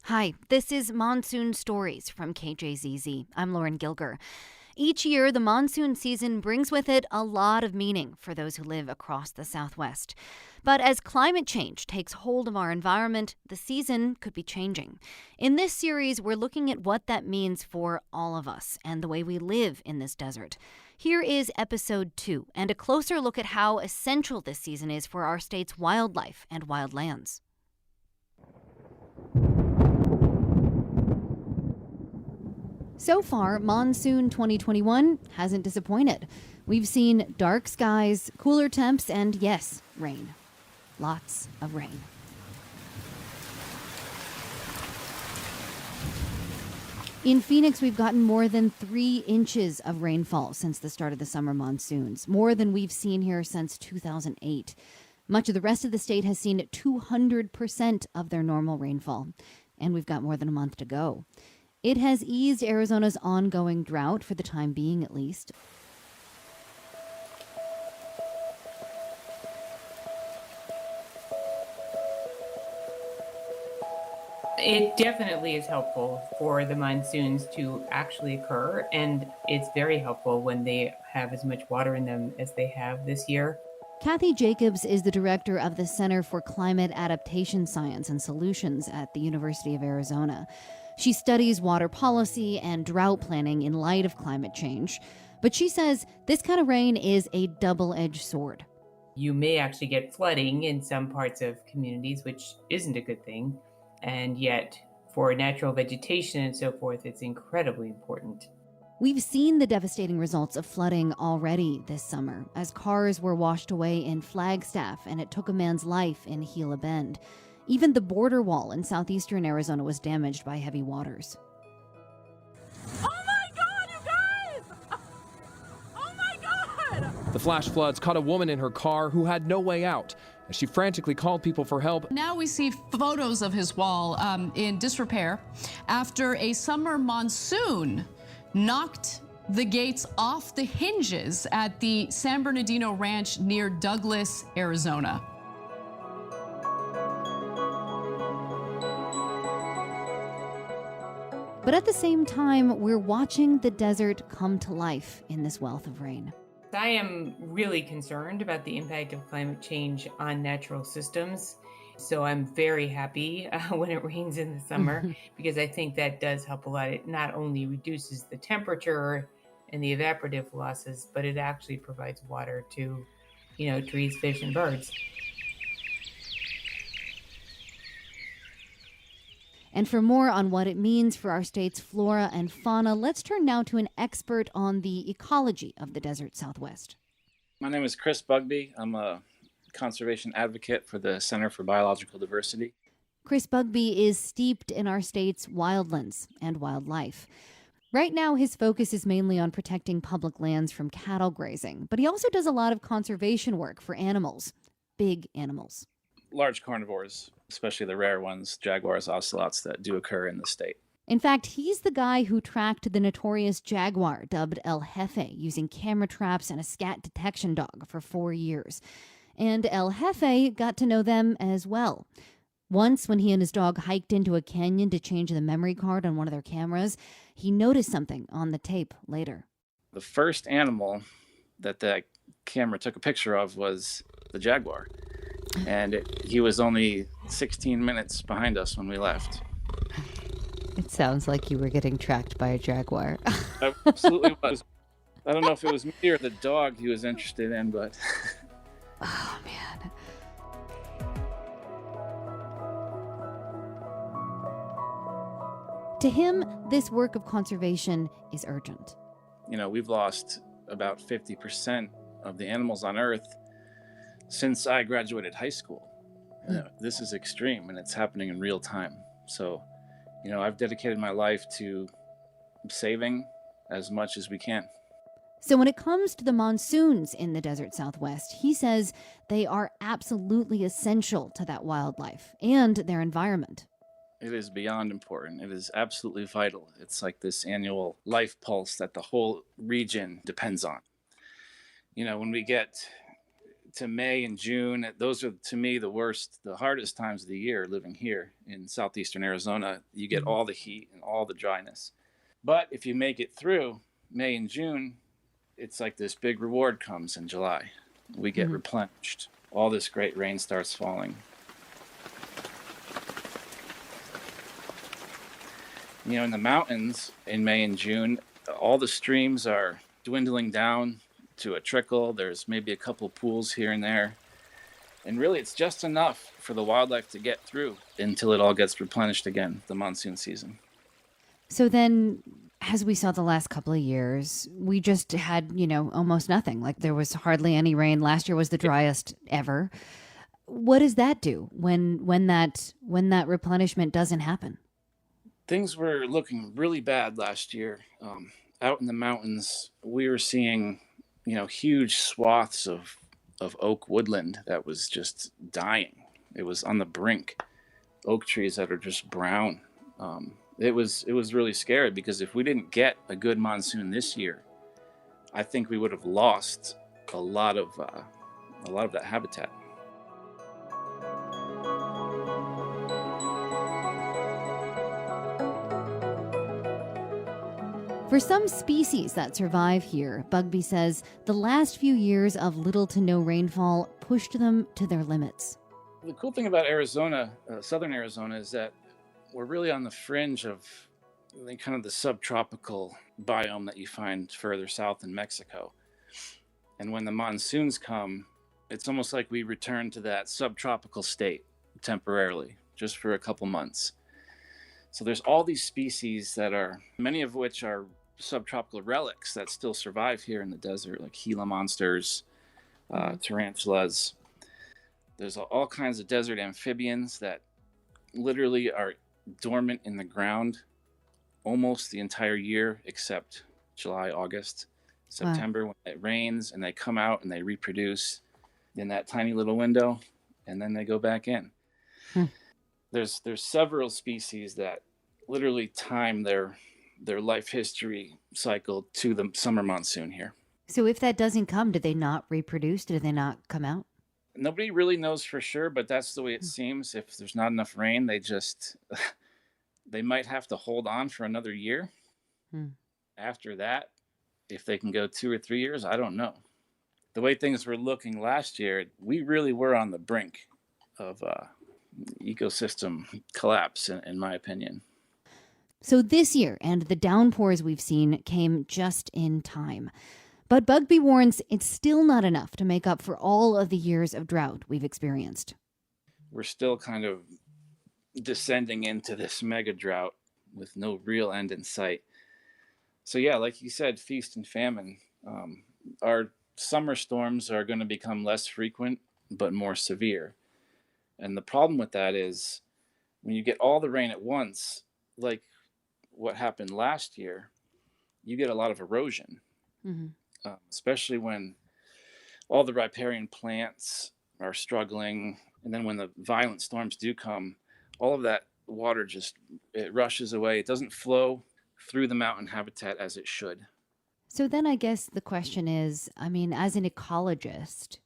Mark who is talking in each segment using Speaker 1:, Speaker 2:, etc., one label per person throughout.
Speaker 1: Hi, this is Monsoon Stories from KJZZ. I'm Lauren Gilger. Each year, the monsoon season brings with it a lot of meaning for those who live across the Southwest. But as climate change takes hold of our environment, the season could be changing. In this series, we're looking at what that means for all of us and the way we live in this desert. Here is episode 2 and a closer look at how essential this season is for our state's wildlife and wildlands. So far, Monsoon 2021 hasn't disappointed. We've seen dark skies, cooler temps, and yes, rain. Lots of rain. In Phoenix, we've gotten more than 3 inches of rainfall since the start of the summer monsoons, more than we've seen here since 2008. Much of the rest of the state has seen 200% of their normal rainfall, and we've got more than a month to go. It has eased Arizona's ongoing drought, for the time being at least.
Speaker 2: It definitely is helpful for the monsoons to actually occur, and it's very helpful when they have as much water in them as they have this year.
Speaker 1: Kathy Jacobs is the director of the Center for Climate Adaptation Science and Solutions at the University of Arizona. She studies water policy and drought planning in light of climate change. But she says this kind of rain is a double-edged sword.
Speaker 2: You may actually get flooding in some parts of communities, which isn't a good thing. And yet, for natural vegetation and so forth, it's incredibly important.
Speaker 1: We've seen the devastating results of flooding already this summer, as cars were washed away in Flagstaff and it took a man's life in Gila Bend. Even the border wall in southeastern Arizona was damaged by heavy waters.
Speaker 3: Oh my God, you guys! Oh my God!
Speaker 4: The flash floods caught a woman in her car who had no way out as she frantically called people for help.
Speaker 5: Now we see photos of his wall in disrepair after a summer monsoon knocked the gates off the hinges at the San Bernardino Ranch near Douglas, Arizona.
Speaker 1: But at the same time, we're watching the desert come to life in this wealth of rain.
Speaker 2: I am really concerned about the impact of climate change on natural systems. So I'm very happy when it rains in the summer because I think that does help a lot. It not only reduces the temperature and the evaporative losses, but it actually provides water to, trees, fish, and birds.
Speaker 1: And for more on what it means for our state's flora and fauna, let's turn now to an expert on the ecology of the desert Southwest.
Speaker 6: My name is Chris Bugby. I'm a conservation advocate for the Center for Biological Diversity.
Speaker 1: Chris Bugby is steeped in our state's wildlands and wildlife. Right now, his focus is mainly on protecting public lands from cattle grazing, but he also does a lot of conservation work for animals, big animals.
Speaker 6: Large carnivores, especially the rare ones, jaguars, ocelots, that do occur in the state.
Speaker 1: In fact, he's the guy who tracked the notorious jaguar dubbed El Jefe using camera traps and a scat detection dog for 4 years. And El Jefe got to know them as well. Once, when he and his dog hiked into a canyon to change the memory card on one of their cameras, he noticed something on the tape later.
Speaker 6: The first animal that the camera took a picture of was the jaguar. And he was only 16 minutes behind us when we left.
Speaker 1: It sounds like you were getting tracked by a jaguar.
Speaker 6: I absolutely was. I don't know if it was me or the dog he was interested in, but...
Speaker 1: Oh, man. To him, this work of conservation is urgent.
Speaker 6: We've lost about 50% of the animals on Earth since I graduated high school. This is extreme, and it's happening in real time. So, I've dedicated my life to saving as much as we can.
Speaker 1: So when it comes to the monsoons in the desert Southwest, he says they are absolutely essential to that wildlife and their environment.
Speaker 6: It is beyond important. It is absolutely vital. It's like this annual life pulse that the whole region depends on. When we get to May and June, those are to me the hardest times of the year living here in southeastern Arizona. You get all the heat and all the dryness. But if you make it through May and June, it's like this big reward comes in July. We get replenished. All this great rain starts falling. You know, in the mountains in May and June, all the streams are dwindling down to a trickle. There's maybe a couple pools here and there. And really, it's just enough for the wildlife to get through until it all gets replenished again, the monsoon season.
Speaker 1: So then, as we saw the last couple of years, we just had, almost nothing. Like there was hardly any rain. Last year was the driest ever. What does that do when that replenishment doesn't happen?
Speaker 6: Things were looking really bad last year. Out in the mountains, we were seeing, huge swaths of oak woodland that was just dying. It was on the brink. Oak trees that are just brown. It was really scary because if we didn't get a good monsoon this year, I think we would have lost a lot of that habitat.
Speaker 1: For some species that survive here, Bugbee says the last few years of little to no rainfall pushed them to their limits.
Speaker 6: The cool thing about Arizona, southern Arizona, is that we're really on the fringe of kind of the subtropical biome that you find further south in Mexico. And when the monsoons come, it's almost like we return to that subtropical state temporarily, just for a couple months. So there's all these species that are, many of which are subtropical relics that still survive here in the desert, like Gila monsters, tarantulas. There's all kinds of desert amphibians that literally are dormant in the ground almost the entire year except July, August, September. Wow. When it rains and they come out and they reproduce in that tiny little window and then they go back in. There's several species that literally time their life history cycle to the summer monsoon here.
Speaker 1: So if that doesn't come, did they not reproduce? Did they not come out?
Speaker 6: Nobody really knows for sure, but that's the way it seems. If there's not enough rain, they might have to hold on for another year. After that, if they can go 2 or 3 years, I don't know. The way things were looking last year, we really were on the brink of ecosystem collapse, in my opinion.
Speaker 1: So this year and the downpours we've seen came just in time. But Bugbee warns it's still not enough to make up for all of the years of drought we've experienced.
Speaker 6: We're still kind of descending into this mega drought with no real end in sight. So yeah, like you said, feast and famine. Our summer storms are going to become less frequent, but more severe. And the problem with that is when you get all the rain at once, like what happened last year, you get a lot of erosion, especially when all the riparian plants are struggling. And then when the violent storms do come, all of that water it rushes away. It doesn't flow through the mountain habitat as it should.
Speaker 1: So then I guess the question is, as an ecologist,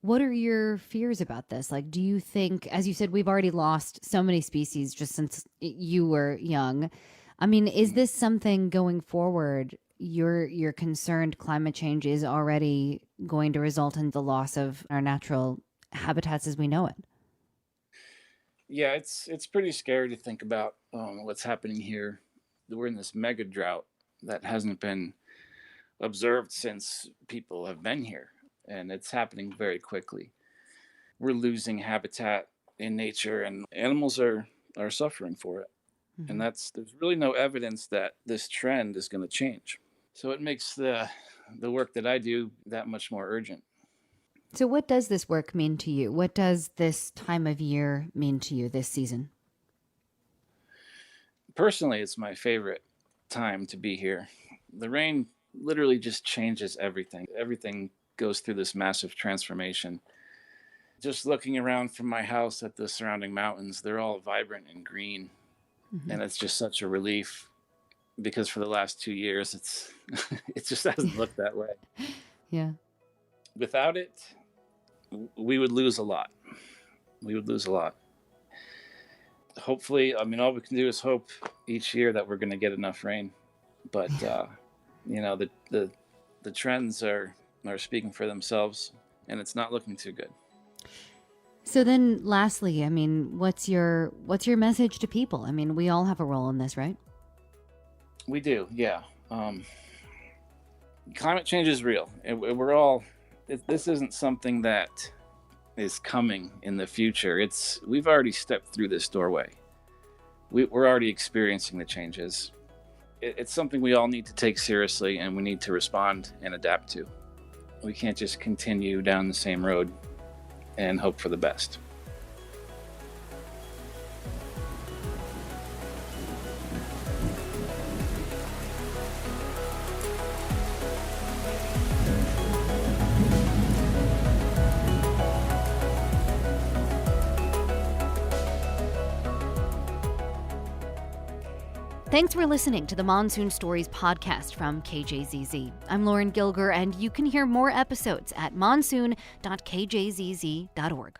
Speaker 1: what are your fears about this? Like, do you think, as you said, we've already lost so many species just since you were young. Is this something going forward, you're concerned climate change is already going to result in the loss of our natural habitats as we know it?
Speaker 6: Yeah, it's pretty scary to think about what's happening here. We're in this mega drought that hasn't been observed since people have been here, and it's happening very quickly. We're losing habitat in nature, and animals are suffering for it. And there's really no evidence that this trend is going to change. So it makes the work that I do that much more urgent.
Speaker 1: So what does this work mean to you? What does this time of year mean to you this season?
Speaker 6: Personally, it's my favorite time to be here. The rain literally just changes everything. Everything goes through this massive transformation. Just looking around from my house at the surrounding mountains, they're all vibrant and green. And it's just such a relief because for the last 2 years, it just hasn't looked that way.
Speaker 1: Yeah.
Speaker 6: Without it, we would lose a lot. We would lose a lot. Hopefully, I mean, all we can do is hope each year that we're going to get enough rain. But the trends are speaking for themselves, and it's not looking too good.
Speaker 1: So then, lastly, I mean, what's your message to people? I mean, we all have a role in this, right?
Speaker 6: We do, yeah. Climate change is real. We're all. This isn't something that is coming in the future. We've already stepped through this doorway. We're already experiencing the changes. It's something we all need to take seriously, and we need to respond and adapt to. We can't just continue down the same road and hope for the best.
Speaker 1: Thanks for listening to the Monsoon Stories podcast from KJZZ. I'm Lauren Gilger, and you can hear more episodes at monsoon.kjzz.org.